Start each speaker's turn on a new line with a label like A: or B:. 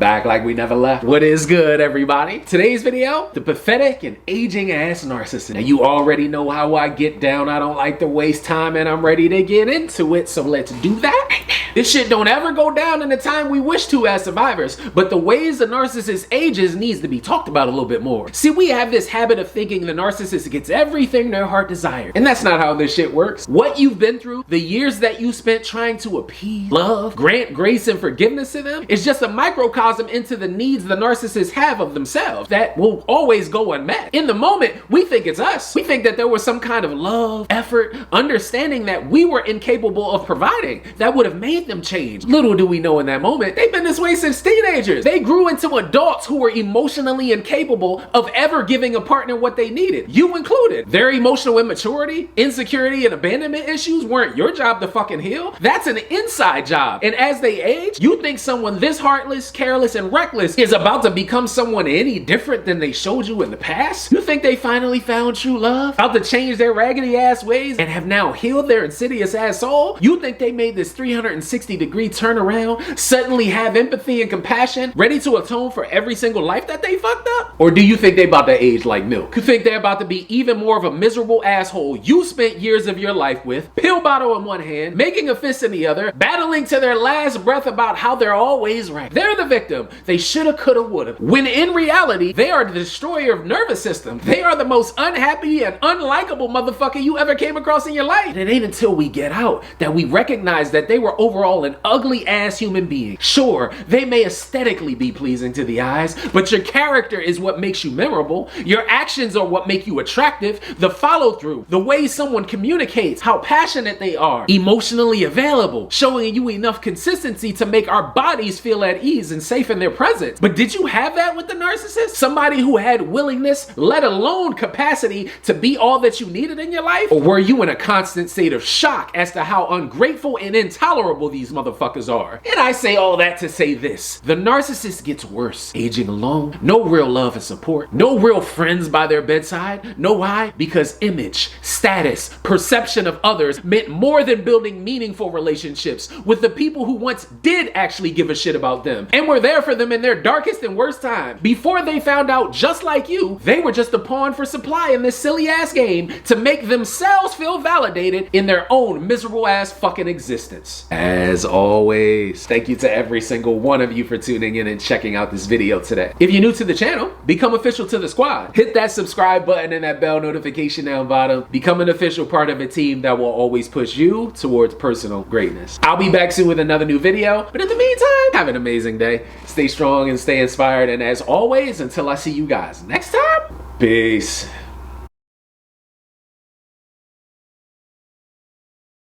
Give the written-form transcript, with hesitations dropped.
A: Back like we never left. What is good, everybody? Today's video, the pathetic and aging ass narcissist. Now you already know how I get down. I don't like to waste time and I'm ready to get into it. So let's do that right now. This shit don't ever go down in the time we wish to as survivors, but the ways the narcissist ages needs to be talked about a little bit more. See, we have this habit of thinking the narcissist gets everything their heart desires, and that's not how this shit works. What you've been through, the years that you spent trying to appease, love, grant grace and forgiveness to them is just a microcosm into the needs the narcissists have of themselves that will always go unmet. In the moment, we think it's us. We think that there was some kind of love, effort, understanding that we were incapable of providing that would have made them change. Little do we know in that moment, they've been this way since teenagers. They grew into adults who were emotionally incapable of ever giving a partner what they needed, you included. Their emotional immaturity, insecurity, and abandonment issues weren't your job to fucking heal. That's an inside job. And as they age, you think someone this heartless, careless, and reckless is about to become someone any different than they showed you in the past? You think they finally found true love? About to change their raggedy ass ways and have now healed their insidious ass soul? You think they made this 360-degree turnaround, suddenly have empathy and compassion, ready to atone for every single life that they fucked up? Or do you think they about to age like milk? You think they're about to be even more of a miserable asshole you spent years of your life with, pill bottle in one hand, making a fist in the other, battling to their last breath about how they're always right? They're the victim. They shoulda, coulda, woulda. When in reality, they are the destroyer of nervous system. They are the most unhappy and unlikable motherfucker you ever came across in your life. And it ain't until we get out that we recognize that they were overall an ugly ass human being. Sure, they may aesthetically be pleasing to the eyes, but your character is what makes you memorable. Your actions are what make you attractive. The follow through, the way someone communicates, how passionate they are, emotionally available, showing you enough consistency to make our bodies feel at ease and safe in their presence. But did you have that with the narcissist? Somebody who had willingness, let alone capacity, to be all that you needed in your life? Or were you in a constant state of shock as to how ungrateful and intolerable these motherfuckers are? And I say all that to say this: the narcissist gets worse. Aging alone, no real love and support, no real friends by their bedside. Know why? Because image, status, perception of others meant more than building meaningful relationships with the people who once did actually give a shit about them and were there for them in their darkest and worst time. Before they found out, just like you, they were just a pawn for supply in this silly ass game to make themselves feel validated in their own miserable ass fucking existence. As always, thank you to every single one of you for tuning in and checking out this video today. If you're new to the channel, become official to the squad. Hit that subscribe button and that bell notification down bottom. Become an official part of a team that will always push you towards personal greatness. I'll be back soon with another new video, but in the meantime, have an amazing day. Stay strong and stay inspired, and as always, until I see you guys next time, peace.